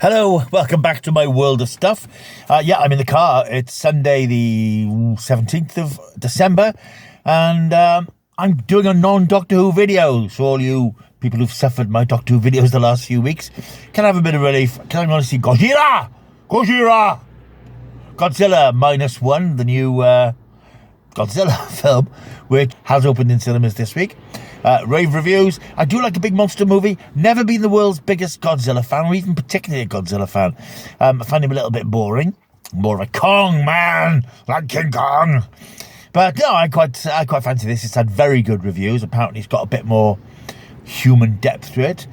Hello, welcome back to my world of stuff. I'm in the car. It's Sunday, the 17th of December, and I'm doing a non-Doctor Who video. So all you people who've suffered my Doctor Who videos the last few weeks, can I have a bit of relief? Can I want to see Godzilla? Godzilla! Godzilla -1, the new Godzilla film, which has opened in cinemas this week. Rave reviews. I do like a big monster movie. Never been the world's biggest Godzilla fan, or even particularly a Godzilla fan. I find him a little bit boring. More of a Kong man, like King Kong. But no, I quite fancy this. It's had very good reviews. Apparently, it's got a bit more human depth to it,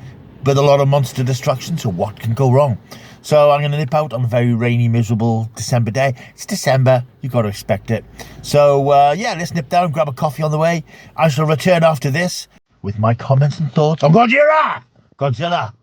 with a lot of monster destruction. So what can go wrong? So I'm going to nip out on a very rainy, miserable December day. It's December. You've got to expect it. So, let's nip down, grab a coffee on the way. I shall return after this with my comments and thoughts on Godzilla! Godzilla!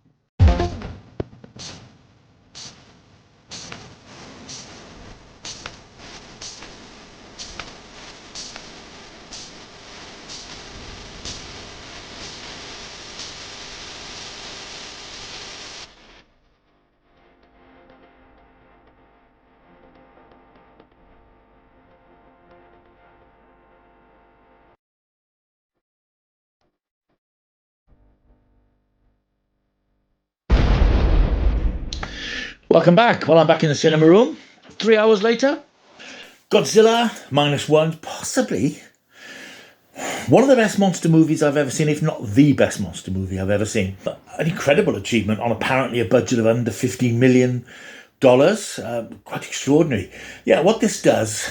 Welcome back. Well, I'm back in the cinema room 3 hours later. Godzilla -1, possibly one of the best monster movies I've ever seen, if not the best monster movie I've ever seen. An incredible achievement on apparently a budget of under $15 million. Quite extraordinary. Yeah, what this does,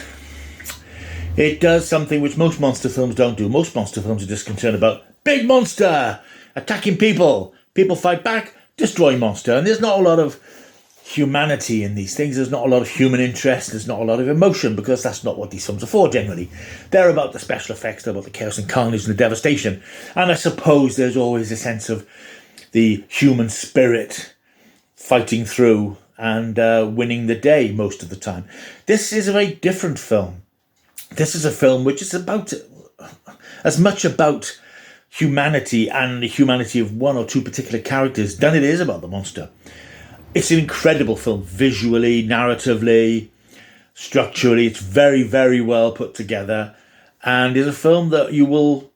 it does something which most monster films don't do. Most monster films are just concerned about big monster attacking people. People fight back, destroy monster. And there's not a lot of humanity in these things. There's not a lot of human interest. There's not a lot of emotion, because that's not what these films are for generally. They're about the special effects, they're about the chaos and carnage and the devastation. And I suppose there's always a sense of the human spirit fighting through and winning the day most of the time. This is a very different film. This is a film which is about as much about humanity and the humanity of one or two particular characters than it is about the monster. It's an incredible film, visually, narratively, structurally. It's very, very well put together. And it's a film that you will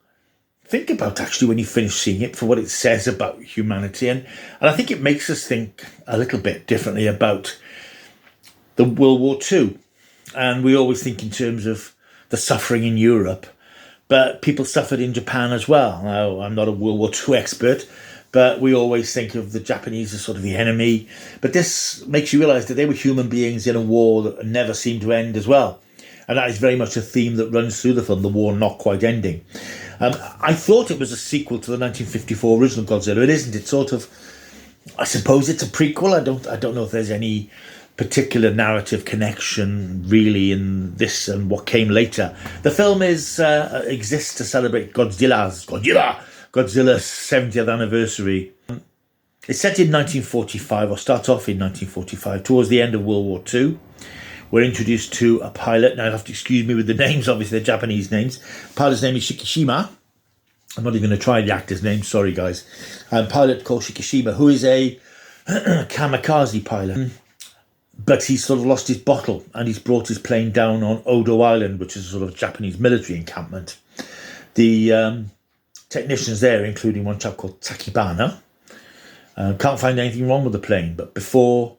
think about, actually, when you finish seeing it, for what it says about humanity. And I think it makes us think a little bit differently about the World War II. And we always think in terms of the suffering in Europe. But people suffered in Japan as well. Now, I'm not a World War II expert, but we always think of the Japanese as sort of the enemy. But this makes you realise that they were human beings in a war that never seemed to end as well. And that is very much a theme that runs through the film, the war not quite ending. I thought it was a sequel to the 1954 original Godzilla. It isn't. It's sort of, I suppose it's a prequel. I don't know if there's any particular narrative connection really in this and what came later. The film exists to celebrate Godzilla's 70th anniversary. It's set in 1945, or starts off in 1945, towards the end of World War II. We're introduced to a pilot. Now, you'll have to excuse me with the names, obviously, they're Japanese names. Pilot's name is Shikishima. I'm not even going to try the actor's name, sorry, guys. Pilot called Shikishima, who is a kamikaze pilot. But he's sort of lost his bottle, and he's brought his plane down on Odo Island, which is a sort of Japanese military encampment. The technicians there, including one chap called Takibana, can't find anything wrong with the plane, but before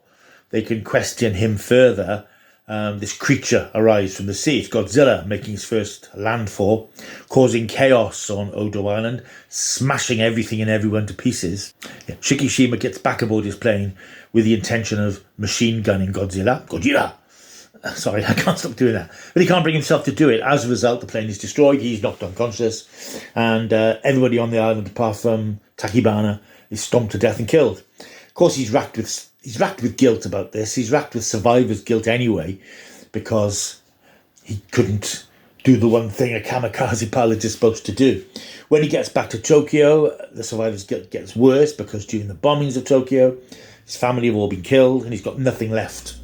they can question him further, this creature arrives from the sea. It's Godzilla making his first landfall, causing chaos on Odo Island, smashing everything and everyone to pieces. Shikishima gets back aboard his plane with the intention of machine gunning Godzilla. Sorry, I can't stop doing that. But he can't bring himself to do it. As a result, the plane is destroyed. He's knocked unconscious. And everybody on the island, apart from Takibana, is stomped to death and killed. Of course, he's racked with guilt about this. He's racked with survivor's guilt anyway, because he couldn't do the one thing a kamikaze pilot is supposed to do. When he gets back to Tokyo, the survivor's guilt gets worse, because during the bombings of Tokyo, his family have all been killed and he's got nothing left.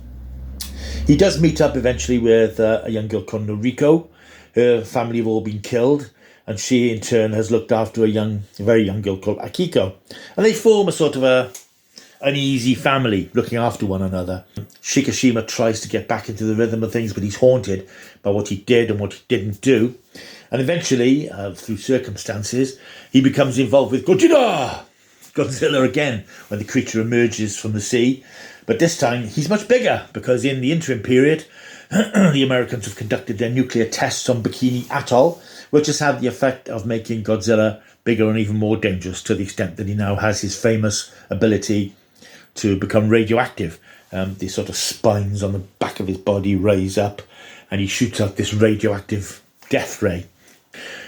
He does meet up eventually with a young girl called Noriko. Her family have all been killed, and she in turn has looked after a very young girl called Akiko. And they form a sort of a uneasy family looking after one another. Shikishima tries to get back into the rhythm of things, but he's haunted by what he did and what he didn't do. And eventually, through circumstances, he becomes involved with Godzilla again, when the creature emerges from the sea. But this time, he's much bigger, because in the interim period, the Americans have conducted their nuclear tests on Bikini Atoll, which has had the effect of making Godzilla bigger and even more dangerous, to the extent that he now has his famous ability to become radioactive. The sort of spines on the back of his body raise up, and he shoots out this radioactive death ray.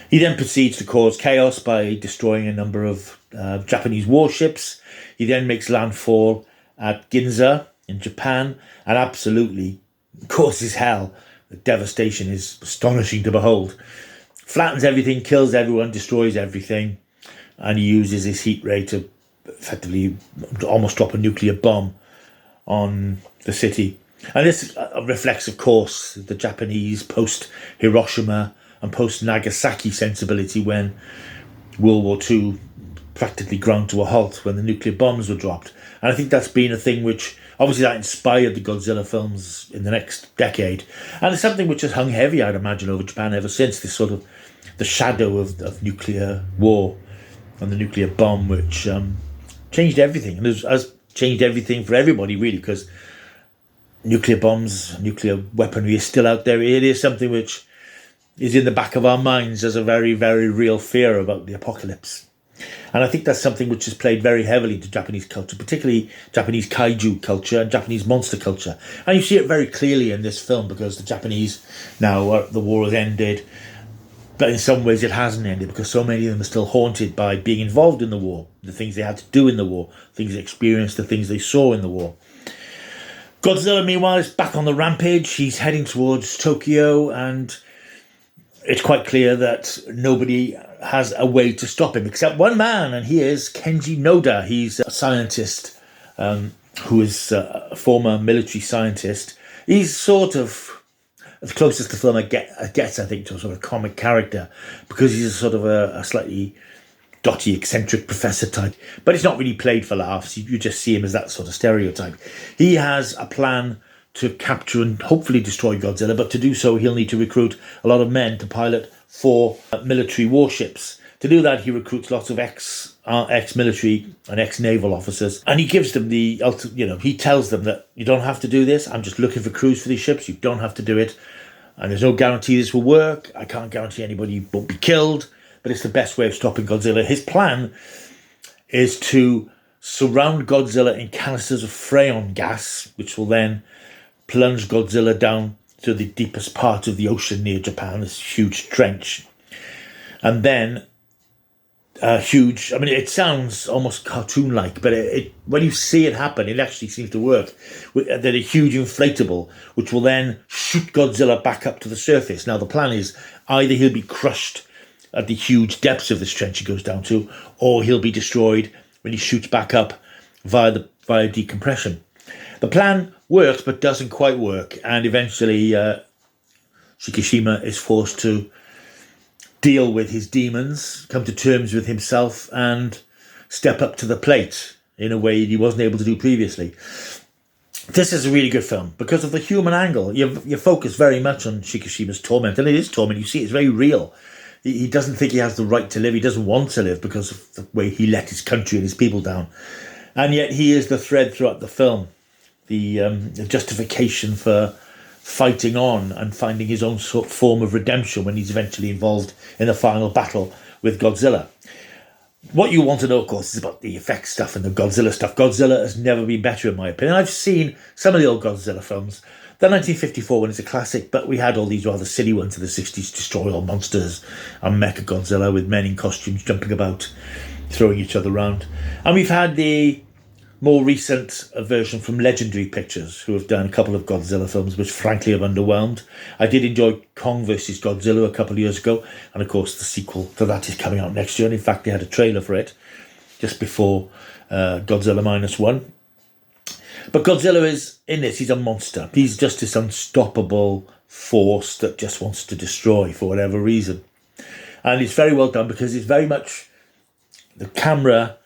He then proceeds to cause chaos by destroying a number of Japanese warships. He then makes landfall at Ginza in Japan and absolutely causes hell. The devastation is astonishing to behold. Flattens everything, kills everyone, destroys everything, and he uses his heat ray to effectively almost drop a nuclear bomb on the city. And this reflects, of course, the Japanese post-Hiroshima and post-Nagasaki sensibility, when World War II practically ground to a halt when the nuclear bombs were dropped. And I think that's been a thing which, obviously, that inspired the Godzilla films in the next decade. And it's something which has hung heavy, I'd imagine, over Japan ever since, this sort of the shadow of nuclear war and the nuclear bomb, which changed everything. And has changed everything for everybody, really, because nuclear bombs, nuclear weaponry is still out there. It is something which is in the back of our minds as a very, very real fear about the apocalypse. And I think that's something which has played very heavily into Japanese culture, particularly Japanese kaiju culture and Japanese monster culture. And you see it very clearly in this film, because the Japanese, now the war has ended, but in some ways it hasn't ended, because so many of them are still haunted by being involved in the war, the things they had to do in the war, things they experienced, the things they saw in the war. Godzilla, meanwhile, is back on the rampage. He's heading towards Tokyo, and it's quite clear that nobody has a way to stop him except one man, and he is Kenji Noda. He's a scientist who is a former military scientist. He's sort of as closest the film gets, I think, to a sort of comic character, because he's a sort of a slightly dotty, eccentric professor type. But it's not really played for laughs. You just see him as that sort of stereotype. He has a plan to capture and hopefully destroy Godzilla, but to do so he'll need to recruit a lot of men to pilot 4 military warships. To do that, he recruits lots of ex-military and ex-naval officers, and he gives them he tells them that you don't have to do this. I'm just looking for crews for these ships. You don't have to do it, and there's no guarantee this will work. I can't guarantee anybody won't be killed, but it's the best way of stopping Godzilla. His plan is to surround Godzilla in canisters of freon gas, which will then plunge Godzilla down to the deepest part of the ocean near Japan, this huge trench. And then it sounds almost cartoon-like, but when you see it happen, it actually seems to work. That a huge inflatable, which will then shoot Godzilla back up to the surface. Now, the plan is either he'll be crushed at the huge depths of this trench he goes down to, or he'll be destroyed when he shoots back up via decompression. The plan works, but doesn't quite work, and eventually Shikishima is forced to deal with his demons, come to terms with himself, and step up to the plate in a way he wasn't able to do previously. This is a really good film because of the human angle. You focus very much on Shikishima's torment, and it is torment. You see it's very real. He doesn't think he has the right to live. He doesn't want to live because of the way he let his country and his people down. And yet he is the thread throughout the film. The justification for fighting on and finding his own sort of form of redemption when he's eventually involved in the final battle with Godzilla. What you want to know, of course, is about the effects stuff and the Godzilla stuff. Godzilla has never been better, in my opinion. I've seen some of the old Godzilla films. The 1954 one is a classic, but we had all these rather silly ones in the 60s, Destroy All Monsters and Mecha Godzilla with men in costumes jumping about, throwing each other around. And we've had the more recent version from Legendary Pictures, who have done a couple of Godzilla films, which frankly have underwhelmed. I did enjoy Kong vs. Godzilla a couple of years ago, and of course the sequel to that is coming out next year. And in fact, they had a trailer for it just before Godzilla -1. But Godzilla is, in this, he's a monster. He's just this unstoppable force that just wants to destroy for whatever reason. And it's very well done because it's very much, the camera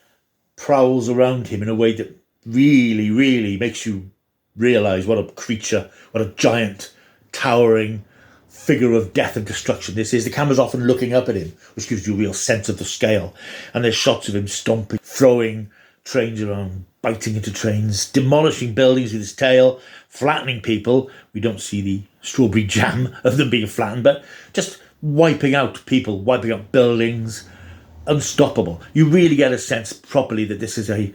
prowls around him in a way that really, really makes you realise what a creature, what a giant, towering figure of death and destruction this is. The camera's often looking up at him, which gives you a real sense of the scale. And there's shots of him stomping, throwing trains around, biting into trains, demolishing buildings with his tail, flattening people. We don't see the strawberry jam of them being flattened, but just wiping out people, wiping out buildings. Unstoppable. You really get a sense properly that this is a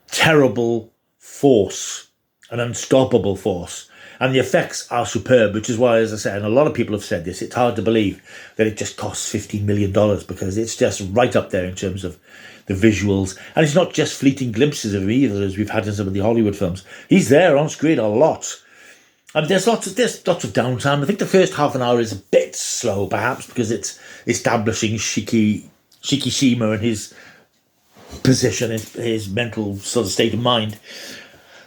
terrible force, an unstoppable force. And the effects are superb, which is why, as I said, and a lot of people have said this, it's hard to believe that it just costs $15 million, because it's just right up there in terms of the visuals. And it's not just fleeting glimpses of him either, as we've had in some of the Hollywood films. He's there on screen a lot. And there's lots of downtime. I think the first half an hour is a bit slow, perhaps, because it's establishing Shikishima and his position, his mental sort of state of mind.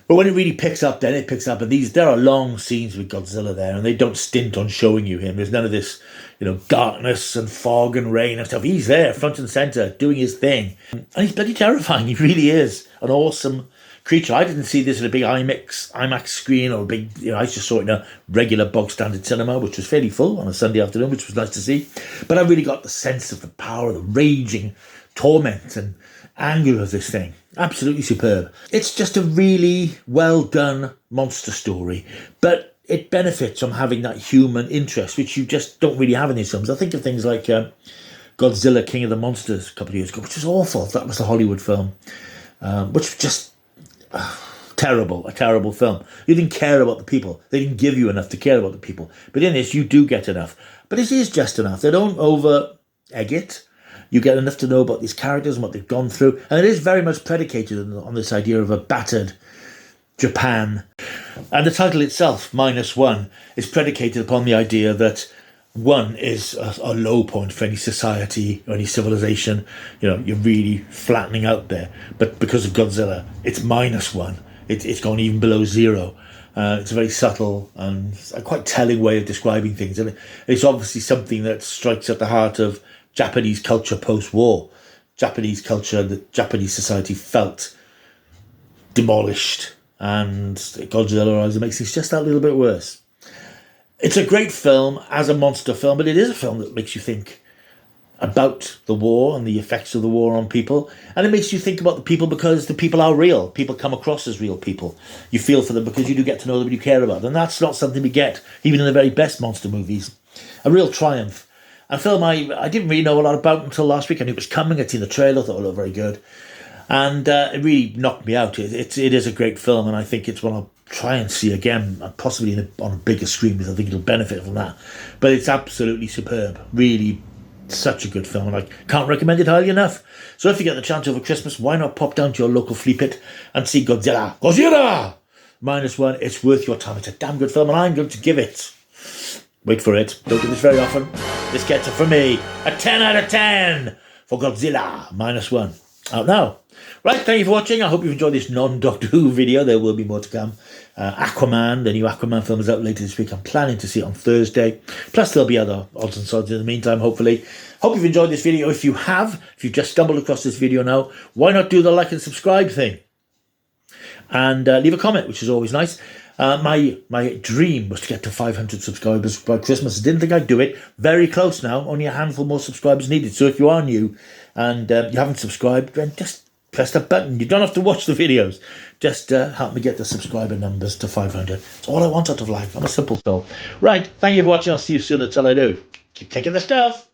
But when it really picks up, then it picks up. And there are long scenes with Godzilla there, and they don't stint on showing you him. There's none of this, darkness and fog and rain and stuff. He's there, front and centre, doing his thing. And he's bloody terrifying. He really is an awesome creature. I didn't see this at a big IMAX screen or a big, I just saw it in a regular bog standard cinema, which was fairly full on a Sunday afternoon, which was nice to see. But I really got the sense of the power, the raging torment and anger of this thing. Absolutely superb. It's just a really well done monster story, but it benefits from having that human interest, which you just don't really have in these films. I think of things like Godzilla, King of the Monsters a couple of years ago, which was awful. That was the Hollywood film, which was just a terrible film. You didn't care about the people. They didn't give you enough to care about the people. But in this, you do get enough. But it is just enough. They don't over-egg it. You get enough to know about these characters and what they've gone through. And it is very much predicated on this idea of a battered Japan. And the title itself, -1, is predicated upon the idea that 1 is a low point for any society or any civilization. You're really flattening out there. But because of Godzilla, it's -1. It's gone even below 0. It's a very subtle and a quite telling way of describing things. And it's obviously something that strikes at the heart of Japanese culture post-war. Japanese culture, the Japanese society felt demolished. And Godzilla makes things just that little bit worse. It's a great film as a monster film, but it is a film that makes you think about the war and the effects of the war on people. And it makes you think about the people because the people are real. People come across as real people. You feel for them because you do get to know them and you care about them. And that's not something we get, even in the very best monster movies. A real triumph. A film I didn't really know a lot about until last week. I knew it was coming. I'd seen the trailer, thought it looked very good. And it really knocked me out. It is a great film, and I think it's one I'll try and see again, possibly on a bigger screen, because I think it'll benefit from that. But it's absolutely superb. Really, such a good film, and I can't recommend it highly enough. So if you get the chance over Christmas, why not pop down to your local flea pit and see Godzilla? Godzilla! -1, it's worth your time. It's a damn good film, and I'm going to give it... Wait for it. Don't do this very often. This gets it from me. A 10 out of 10 for Godzilla, -1. Out now. Right, thank you for watching. I hope you've enjoyed this non-Doctor Who video. There will be more to come. Aquaman, the new Aquaman film is out later this week. I'm planning to see it on Thursday. Plus, there'll be other odds and sods in the meantime, hopefully. Hope you've enjoyed this video. If you've just stumbled across this video now, why not do the like and subscribe thing? And leave a comment, which is always nice. My dream was to get to 500 subscribers by Christmas. I didn't think I'd do it. Very close now. Only a handful more subscribers needed. So if you are new and you haven't subscribed, then just press the button. You don't have to watch the videos. Just help me get the subscriber numbers to 500. It's all I want out of life. I'm a simple soul. Right. Thank you for watching. I'll see you soon until I do. Keep taking the stuff.